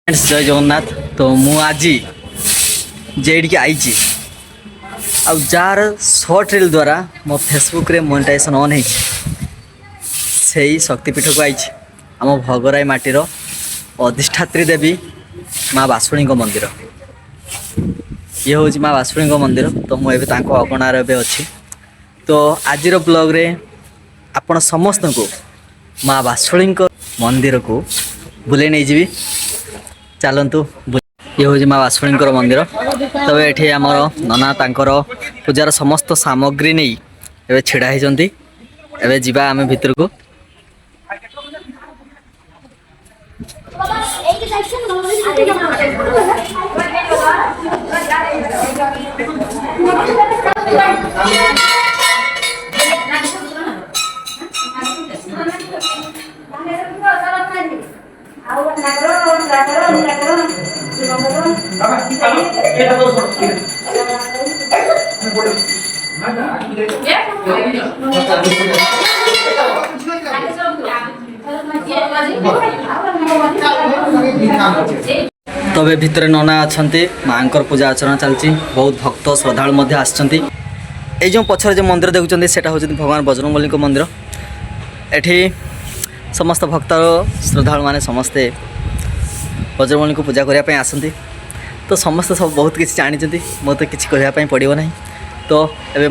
जय जगन्नाथ। तो मु आज JD I jar shirt reel द्वारा मो फेसबुक रे मोनेटाइजेशन ऑन से शक्तिपीठ को आई आम भगराई माटीर अधिष्ठात्री देवी माँ बासुणी मंदिर। ये हूँ माँ बासुणी मंदिर। तो मुझे अगणार अच्छी। तो आज ब्लॉग रे आपण समस्त को माँ बासुणी मंदिर को बुले नहीं जी। चलतु ये हूँ माँ बासुणी मंदिर। तब ये आमर नना तांकर पूजार समस्त सामग्री नहीं एवं छिड़ा होती। एवं जीवा आम भितर को तबे भितर नना अच्छा माँ पूजा अर्चना चलती। बहुत भक्त श्रद्धालु आसछन्ति। ए जो पछर जो मंदिर देखुं सेटा हूँ भगवान बजरंगबली मंदिर। एठी समस्त भक्त श्रद्धालु माने समस्ते बजरंगबली को पूजा करने आसती। तो समस्ते सब बहुत किसी जानी मत तो किसी कहवाई पड़ो ना। तो ए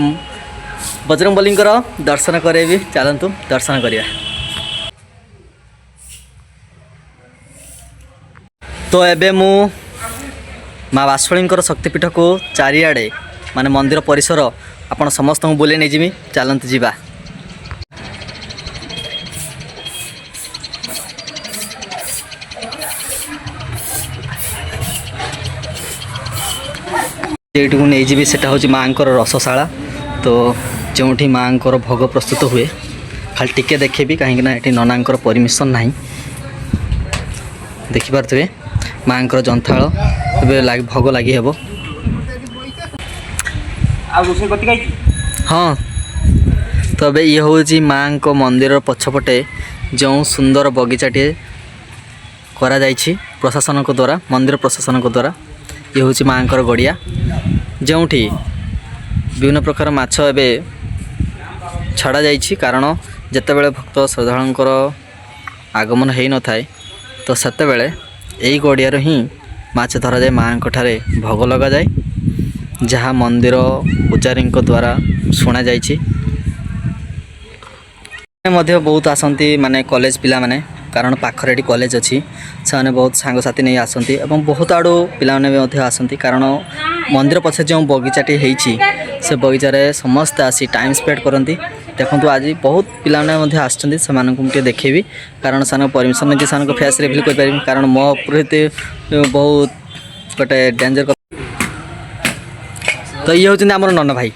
बजरंगबली दर्शन करे भी चलतु दर्शन करिया। तो एबे मु माँ बासुणी शक्तिपीठ को चारिआडे माने मंदिर परिसर आपण समस्त को बुले नहीं जिमी। चलतु जीवा। जेटी को नहीं जी सेटा हूँ माँ रसशाला। तो जो माँ भोग प्रस्तुत हुए खाली टिके देखेबी कहीं ये नना परमिशन ना देखिपे माँ जंथाल भोग लगी हे। हाँ तो ये हूँ माँ मंदिर पछपटे जो सुंदर बगीचाटे करा जाइछि प्रशासन को द्वारा मंदिर प्रशासन को द्वारा। ये हूँ माँ गड़िया जो विभिन्न प्रकार माछ एबे छड़ा जाइछि। कारण जेतेबेले भक्त श्रद्धालुंकर आगमन हो न थाए तो सेतेबेले यही गड़ियार ही माछ धरा जाए माँ ठारे भोग लगा जाए जहाँ मंदिर पूजारी द्वारा शुणा जाइछि। बहुत आसती माने कॉलेज पिला माने कारण पाखरे कॉलेज अच्छी से बहुत सांगसाथी नहीं आसती और बहुत आड़ू पिला भी आसती। कारण मंदिर पछे जो बगीचाटी होती से बगीचारे समस्ते आसी टाइम स्पेंड करती। देखो आज बहुत पिला आसके देखेबी कारण से परमिशन नहीं से फेस रिविल कर पारि। कारण मो प्रति बहुत गोटे डेंजर। तो ये हूँ आम नना भाई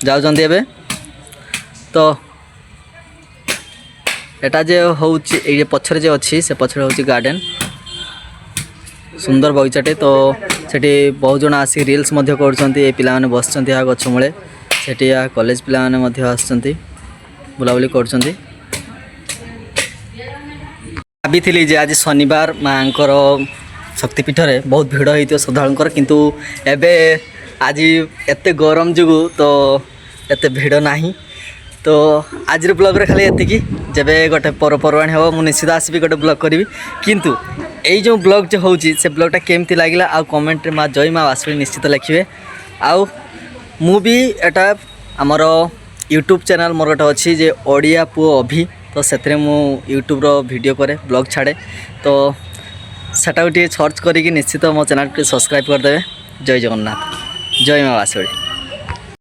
जाऊँच एवं। तो एटा जे हूँ ये पछरे जे अच्छी से पछरे हूँ गार्डन सुंदर बगीचाटे। तो सेठी बहुत जन आसी रील्स कर पिला बस गछ मूले सेठी कॉलेज पिला आसती बुलाबुली कर। भाभी जे आज शनिवार माँ शक्तिपीठ रे बहुत भिड़ होती श्रद्धालुंकर किंतु एबे आज एते गरम जुगु तो एते भिड़ नहीं। तो आज ब्लॉग रे खाली एतिकी जब गोटे पर्वपर्वाणी हम मुझे निश्चित आसबि गोटे ब्लॉग करी। किंतु यही जो ब्लॉग जो होची से ब्लॉगटा केमती लगिला आ कमेंट रे माँ जय माँ बासुणी निश्चित लिखिए। आउ मु भी एटा आमर यूट्यूब चैनल मोर गोटे अच्छी जे ओडिया पुओ अभि। तो से मु यूट्यूब रो वीडियो करे ब्लॉग छाड़े। तो सेटा गोटे सर्च करी निश्चित मो चैनल को सब्सक्राइब करदे। जय जगन्नाथ जय माँ बासुणी।